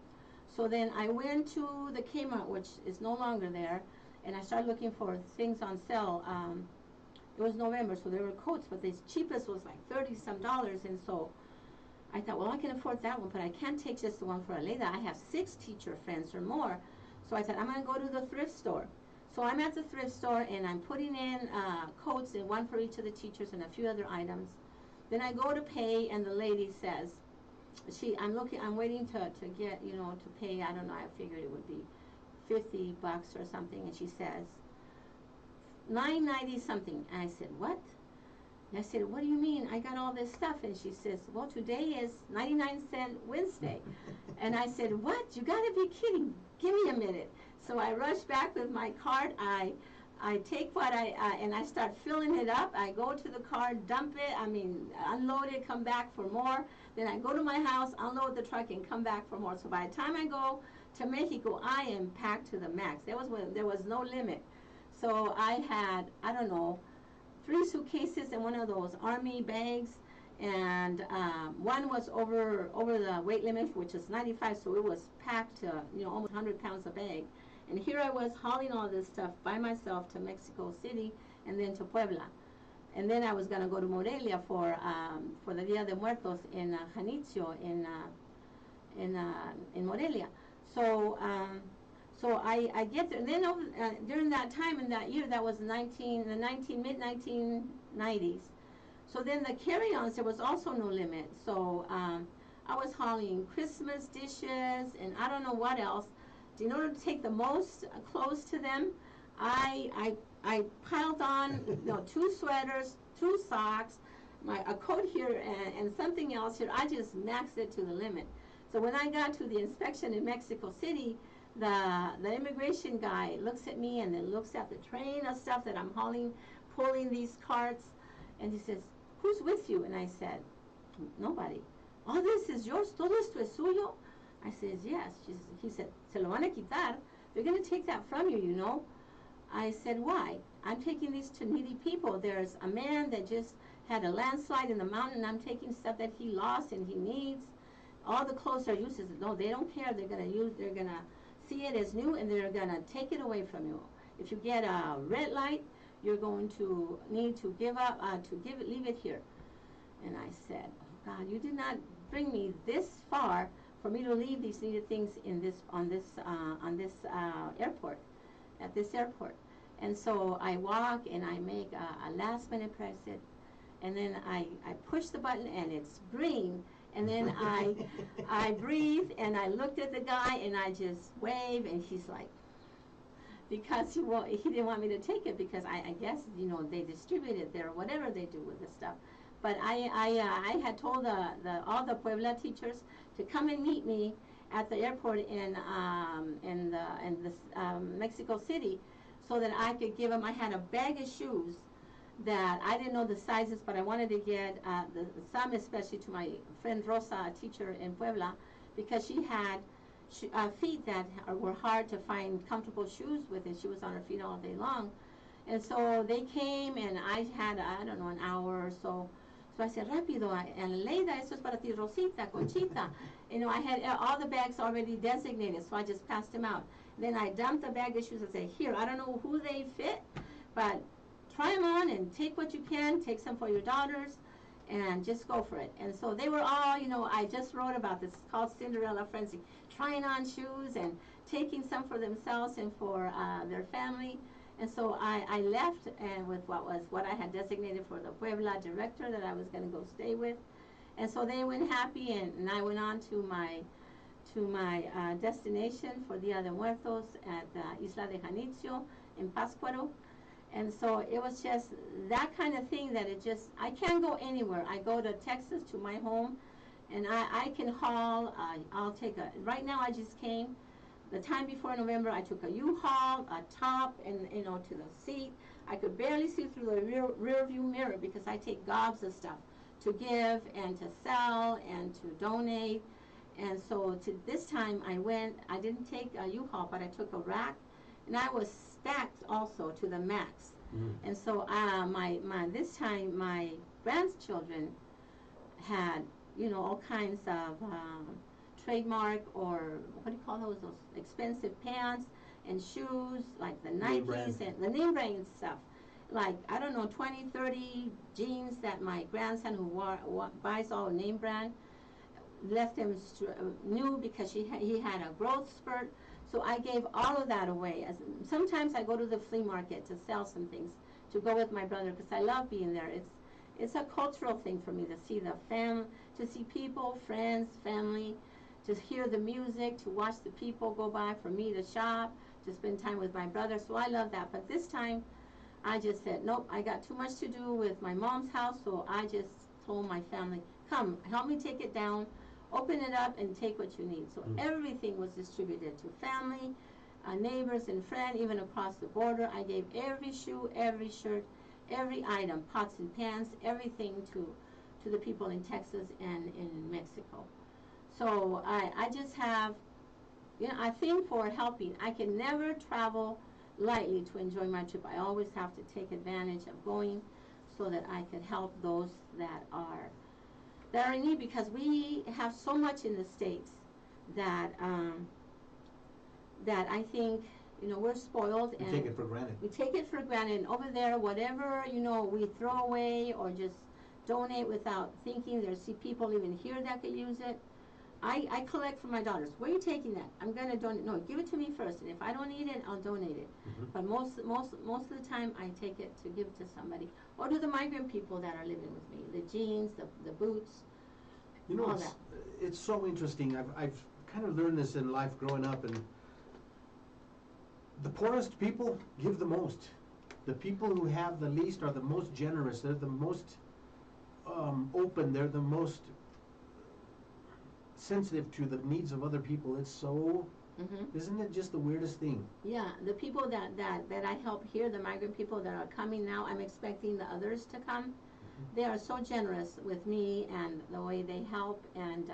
So then I went to the Kmart, which is no longer there, and I started looking for things on sale. It was November, so there were coats, but the cheapest was like $30-some, and so I thought, well, I can afford that one, but I can't take just the one for Aleida. I have 6 teacher friends or more, so I thought, I'm going to go to the thrift store. So I'm at the thrift store, and I'm putting in coats, and one for each of the teachers and a few other items. Then I go to pay, and the lady says, I'm waiting to get, to pay, I don't know, I figured it would be $50 or something, and she says, $9.90 something. And I said, what? And I said, what do you mean? I got all this stuff. And she says, well, today is 99-cent Wednesday. And I said, what? You got to be kidding. Give me a minute. So I rush back with my card. I take what and I start filling it up. I go to the car, dump it, unload it, come back for more. Then I go to my house, unload the truck, and come back for more. So by the time I go to Mexico, I am packed to the max. There was no limit. So I had, I don't know, 3 suitcases and one of those army bags, and one was over the weight limit, which is 95, so it was packed to, almost 100 pounds a bag. And here I was hauling all this stuff by myself to Mexico City and then to Puebla. And then I was going to go to Morelia for the Dia de Muertos in Janitzio in Morelia. So I get there, and then during that time in that year, that was mid-1990s. So then the carry-ons, there was also no limit. So I was hauling Christmas dishes and I don't know what else. In order to take the most clothes to them, I piled on 2 sweaters, 2 socks, a coat here and something else here. I just maxed it to the limit. So when I got to the inspection in Mexico City, the immigration guy looks at me and then looks at the train of stuff that I'm hauling, pulling these carts, and he says, who's with you? And I said, nobody. All this is yours? Todo esto es suyo? I said, yes. He said, se lo van a quitar. They're going to take that from you, I said, why? I'm taking these to needy people. There's a man that just had a landslide in the mountain. I'm taking stuff that he lost and he needs. All the clothes are used. No, they don't care. They're going to see it as new, and they're going to take it away from you. If you get a red light, you're going to need to leave it here. And I said, oh God, you did not bring me this far for me to leave these needed things on this airport, at this airport. And so I walk and I make a last minute prayer, and then I push the button and it's green. And then I breathe, and I looked at the guy, and I just wave, and he's like, because he didn't want me to take it because I guess, you know, they distribute it there or whatever they do with the stuff. But I had told all the Puebla teachers to come and meet me at the airport in Mexico City, so that I could give them. I had a bag of shoes that I didn't know the sizes, but I wanted to get some, especially to my friend Rosa, a teacher in Puebla, because she had feet that were hard to find comfortable shoes with, and she was on her feet all day long. And so they came, and I had, I don't know, an hour or so. So I said, rápido, Leida, esto es para ti, Rosita, Conchita. You know, I had all the bags already designated, so I just passed them out. Then I dumped the bag of shoes and said, here, I don't know who they fit, but try them on and take what you can, take some for your daughters, and just go for it. And so they were all, you know, I just wrote about this. It's called Cinderella Frenzy, trying on shoes and taking some for themselves and for their family. And so I left and with what I had designated for the Puebla director that I was going to go stay with. And so they went happy, and I went on to my destination for Dia de Muertos at Isla de Janitzio in Pátzcuaro. And so it was just that kind of thing that it just, I can't go anywhere. I go to Texas, to my home, and I can haul, I'll take right now I just came, the time before November, I took a U-Haul, a top, and, you know, to the seat. I could barely see through the rear view mirror because I take gobs of stuff to give and to sell and to donate. And so this time I didn't take a U-Haul, but I took a rack, and I was stacked also to the max. And so this time my grandchildren had, you know, all kinds of trademark, or what do you call those expensive pants and shoes, like the Nikes and the name brand stuff. Like, I don't know, 20, 30 jeans that my grandson, who buys all name brand, left him new because he had a growth spurt. So I gave all of that away. Sometimes I go to the flea market to sell some things to go with my brother because I love being there. It's a cultural thing for me to see to see people, friends, family, to hear the music, to watch the people go by, for me to shop, to spend time with my brother. So I love that. But this time I just said, nope, I got too much to do with my mom's house. So I just told my family, come, help me take it down, open it up, and take what you need. So everything was distributed to family, neighbors and friends, even across the border. I gave every shoe, every shirt, every item, pots and pans, everything to the people in Texas and in Mexico. So I just have, you know, I think for helping, I can never travel lightly to enjoy my trip. I always have to take advantage of going so that I can help those that are in need, because we have so much in the States that that I think, you know, we're spoiled and we take it for granted. We take it for granted. And over there, whatever, you know, we throw away or just donate without thinking. There's people even here that could use it. I collect for my daughters. Where are you taking that? I'm going to donate. No, give it to me first, and if I don't need it, I'll donate it. But most of the time, I take it to give it to somebody, or to the migrant people that are living with me. The jeans, the boots. You know, it's so interesting. I've kind of learned this in life growing up, and the poorest people give the most. The people who have the least are the most generous. They're the most open. They're the most sensitive to the needs of other people. It's so, isn't it just the weirdest thing? Yeah, the people that I help here, the migrant people that are coming now, I'm expecting the others to come. They are so generous with me and the way they help, and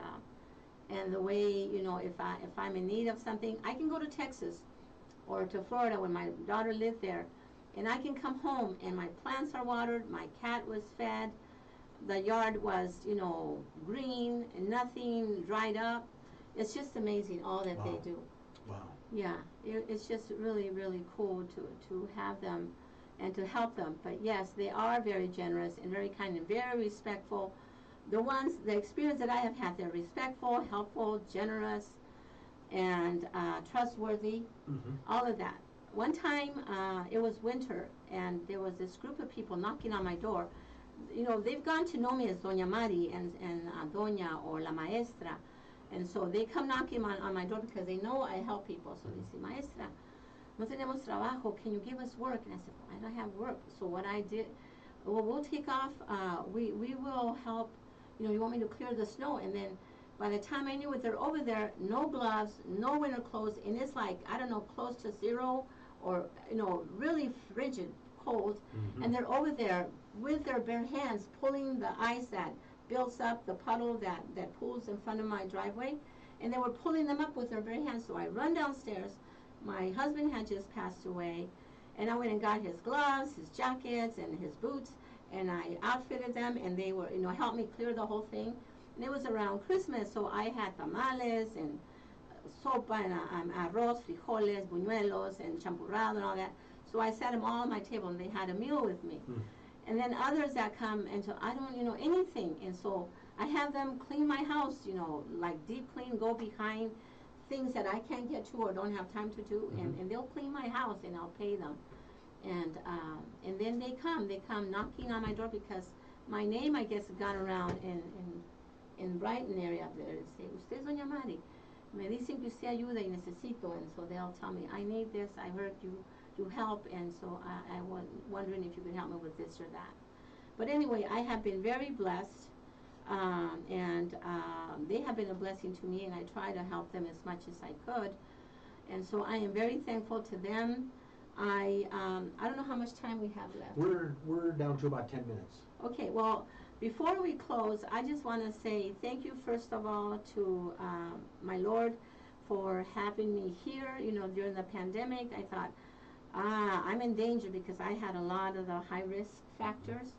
the way, you know, if I'm in need of something, I can go to Texas or to Florida when my daughter lived there, and I can come home and my plants are watered, my cat was fed, the yard was, you know, green and nothing dried up. It's just amazing all that they do. Wow. Yeah, it's just really, really cool to have them and to help them. But yes, they are very generous and very kind and very respectful. The experience that I have had, they're respectful, helpful, generous, and trustworthy, all of that. One time, it was winter, and there was this group of people knocking on my door. You know, they've gone to know me as Doña Mari and Doña or La Maestra. And so they come knocking on my door because they know I help people. So they say, Maestra, no tenemos trabajo, can you give us work? And I said, well, I don't have work. So what I did, well, we'll take off, we will help, you want me to clear the snow? And then by the time I knew it, they're over there, no gloves, no winter clothes, and it's like, I don't know, close to zero, or, really frigid cold. Mm-hmm. And they're over there with their bare hands pulling the ice that builds up, the puddle that pools in front of my driveway, and they were pulling them up with their bare hands. So I run downstairs. My husband had just passed away, and I went and got his gloves, his jackets, and his boots, and I outfitted them, and they were, helped me clear the whole thing. And it was around Christmas, so I had tamales and sopa and arroz, frijoles, buñuelos, and champurrado and all that. So I set them all on my table, and they had a meal with me. Mm. And then others that come, and so I don't, anything. And so I have them clean my house, like deep clean, go behind things that I can't get to or don't have time to do, Mm-hmm. and they'll clean my house, and I'll pay them. And then they come knocking on my door, because my name, I guess, got around in Brighton area up there. They say, "Usted es Doña Mari. Me dicen que usted ayuda y necesito." And so they'll tell me, "I need this. I heard you help, and so I was wondering if you could help me with this or that." But anyway, I have been very blessed, and they have been a blessing to me, and I try to help them as much as I could. And so I am very thankful to them. I don't know how much time we have left. We're down to about 10 minutes. Okay, well, before we close, I just want to say thank you, first of all, to my Lord for having me here. During the pandemic, I thought, I'm in danger, because I had a lot of the high-risk factors.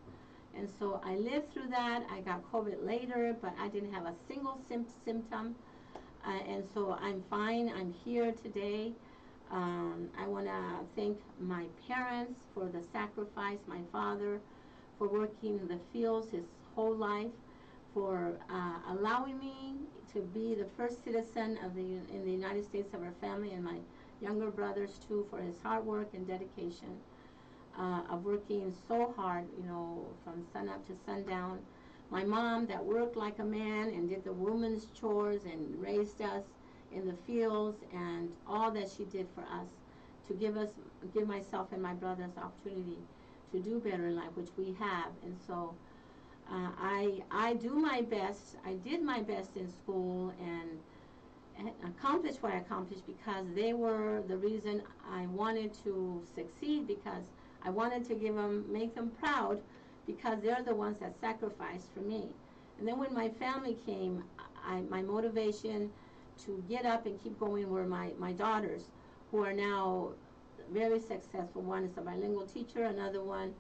And so I lived through that. I got COVID later, but I didn't have a single symptom. And so I'm fine. I'm here today. I want to thank my parents for the sacrifice, my father for working in the fields his whole life, for allowing me to be the first citizen in the United States of our family, and my younger brothers too, for his hard work and dedication of working so hard, from sun up to sundown. My mom, that worked like a man and did the woman's chores and raised us in the fields, and all that she did for us to give myself and my brothers opportunity to do better in life, which we have. And so I do my best. I did my best in school and accomplished what I accomplished, because they were the reason I wanted to succeed, because I wanted to make them proud, because they're the ones that sacrificed for me. And then when my family came, my motivation to get up and keep going were my daughters, who are now very successful. One is a bilingual teacher, another one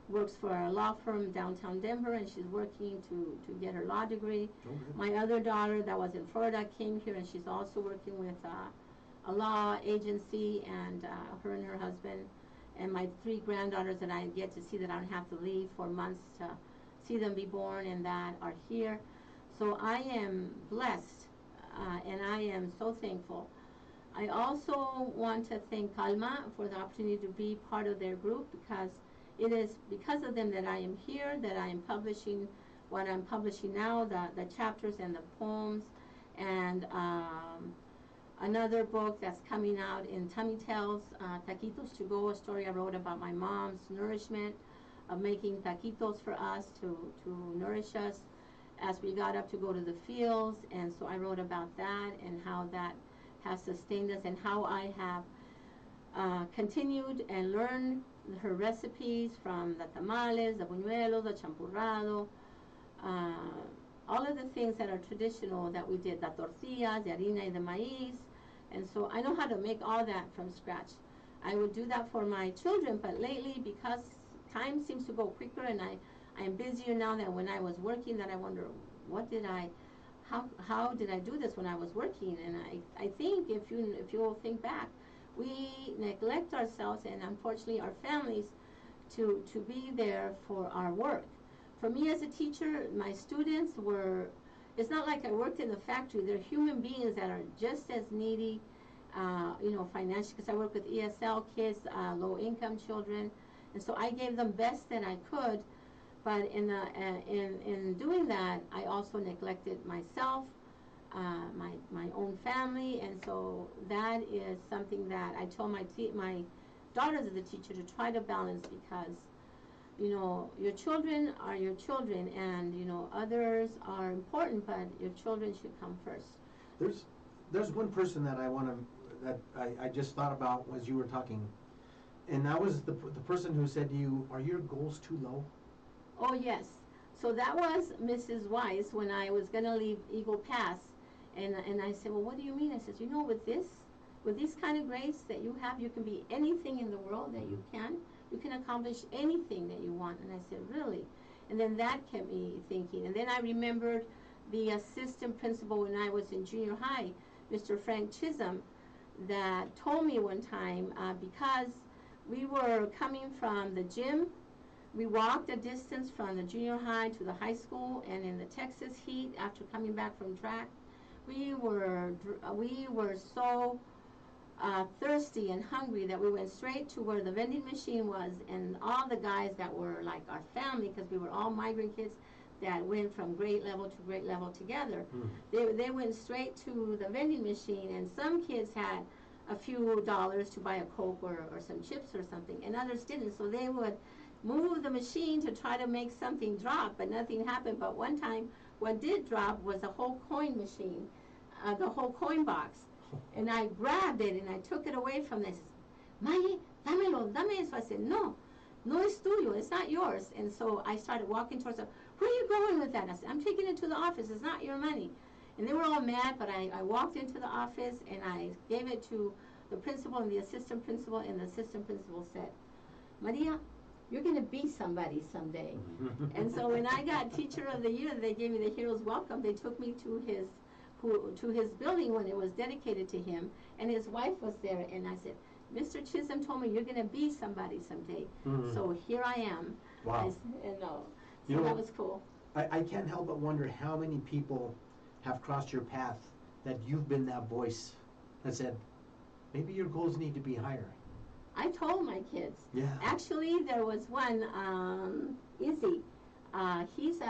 works for a law firm downtown Denver, and she's working to get her law degree. Okay. My other daughter that was in Florida came here, and she's also working with a law agency, and her and her husband. And my 3 granddaughters that I get to see, that I don't have to leave for months to see them be born, and that are here. So I am blessed, and I am so thankful. I also want to thank Calma for the opportunity to be part of their group, because it is because of them that I am here, that I am publishing what I'm publishing now, the chapters and the poems, and another book that's coming out in Tummy Tales, Taquitos to Go, a story I wrote about my mom's nourishment, of making taquitos for us to nourish us as we got up to go to the fields. And so I wrote about that, and how that has sustained us, and how I have continued and learned her recipes, from the tamales, the buñuelos, the champurrado, all of the things that are traditional that we did, the tortillas, the harina y the maíz. And so I know how to make all that from scratch. I would do that for my children, but lately, because time seems to go quicker, and I am busier now than when I was working, that I wonder, how did I do this when I was working? And I think if you will think back, we neglect ourselves, and unfortunately our families, to be there for our work. For me as a teacher, my students it's not like I worked in the factory. They're human beings that are just as needy, financially, because I work with ESL kids, low-income children, and so I gave them best that I could. But in doing that, I also neglected myself. my own family, and so that is something that I told my daughters as a teacher to try to balance, because your children are your children, and others are important, but your children should come first. There's one person that I just thought about as you were talking, and that was the person who said to you, "Are your goals too low?" Oh yes. So that was Mrs. Weiss when I was going to leave Eagle Pass, and I said, "Well, what do you mean?" I said, "With these kind of grades that you have, you can be anything in the world that you can. You can accomplish anything that you want." And I said, "Really?" And then that kept me thinking. And then I remembered the assistant principal when I was in junior high, Mr. Frank Chisholm, that told me one time, because we were coming from the gym, we walked a distance from the junior high to the high school, and in the Texas heat, after coming back from track, we were so thirsty and hungry that we went straight to where the vending machine was, and all the guys that were like our family, because we were all migrant kids that went from grade level to grade level together. They went straight to the vending machine, and some kids had a few dollars to buy a Coke or some chips or something, and others didn't. So they would move the machine to try to make something drop, but nothing happened. But one time, what did drop was a whole coin machine, the whole coin box. And I grabbed it and I took it away from this. "Maye, dámelo, dame eso." I said, "No, no es tuyo, it's not yours." And so I started walking towards them. "Where are you going with that?" I said, "I'm taking it to the office, it's not your money." And they were all mad, but I walked into the office and I gave it to the principal and the assistant principal, and the assistant principal said, "Maria, you're going to be somebody someday." And so when I got Teacher of the Year, they gave me the Hero's Welcome. They took me to his building when it was dedicated to him, and his wife was there, and I said, "Mr. Chisholm told me you're going to be somebody someday." So here I am. Wow. So that was cool. I can't help but wonder how many people have crossed your path that you've been that voice that said, maybe your goals need to be higher. I told my kids. Yeah. Actually, there was one, Izzy. He's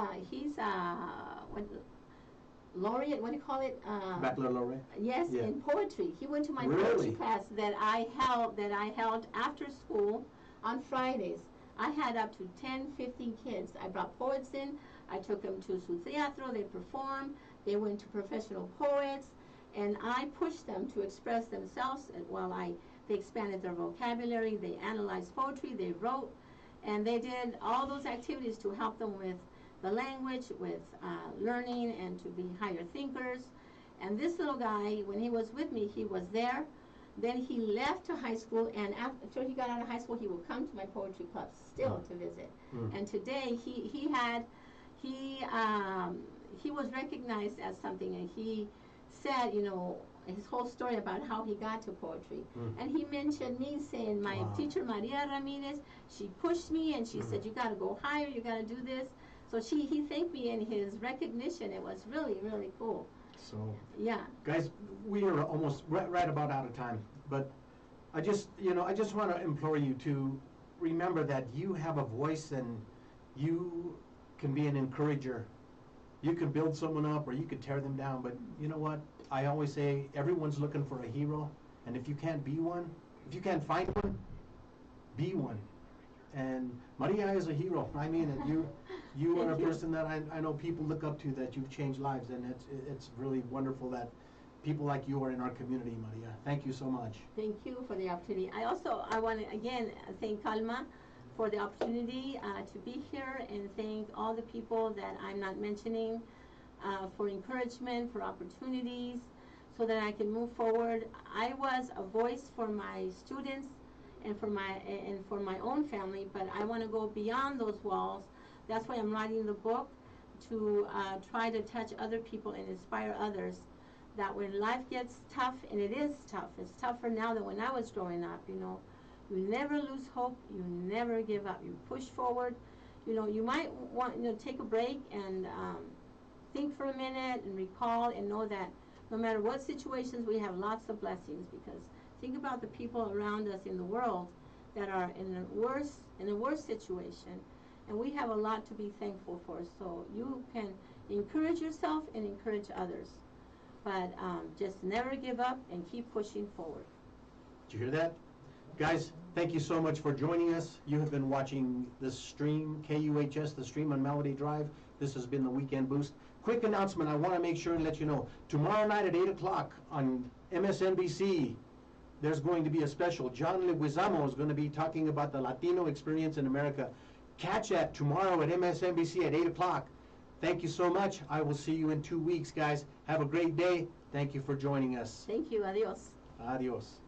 laureate, what do you call it? Bachelor laureate? Yes, Yeah. in poetry. He went to my Really? poetry class that I held after school on Fridays. I had up to 10, 15 kids. I brought poets in. I took them to su teatro. They performed. They went to professional poets. And I pushed them to express themselves while they expanded their vocabulary. They analyzed poetry. They wrote. And they did all those activities to help them with the language, with learning, and to be higher thinkers. And this little guy, when he was with me, he was there. Then he left to high school, and after he got out of high school, he would come to my poetry club still to visit. And today he was recognized as something, and he said, his whole story about how he got to poetry. And he mentioned me, saying, "My teacher, Maria Ramirez, she pushed me, and she said, you got to go higher, you got to do this." So he thanked me in his recognition. It was really, really cool. So, yeah. Guys, we are almost right about out of time. But I just want to implore you to remember that you have a voice, and you can be an encourager. You can build someone up, or you could tear them down. But you know what? I always say everyone's looking for a hero, and if you can't be one, if you can't find one, be one. And Maria is a hero. I mean, you are a person that I know people look up to, that you've changed lives, and it's really wonderful that people like you are in our community, Maria. Thank you so much. Thank you for the opportunity. I want to again thank Calma for the opportunity to be here, and thank all the people that I'm not mentioning for encouragement, for opportunities, so that I can move forward. I was a voice for my students and for my own family, but I want to go beyond those walls. That's why I'm writing the book, to try to touch other people and inspire others, that when life gets tough, and it is tough, it's tougher now than when I was growing up, you never lose hope, you never give up, you push forward. You might want take a break and think for a minute and recall and know that no matter what situations, we have lots of blessings, because think about the people around us in the world that are in a worse situation, and we have a lot to be thankful for. So you can encourage yourself and encourage others. but just never give up and keep pushing forward. Did you hear that? Guys, thank you so much for joining us. You have been watching this stream, KUHS, the stream on Melody Drive. This has been the Weekend Boost. Quick announcement, I want to make sure and let you know. Tomorrow night at 8 o'clock on MSNBC, there's going to be a special. John Leguizamo is going to be talking about the Latino experience in America. Catch that tomorrow at MSNBC at 8 o'clock. Thank you so much. I will see you in 2 weeks, guys. Have a great day. Thank you for joining us. Thank you. Adios. Adios.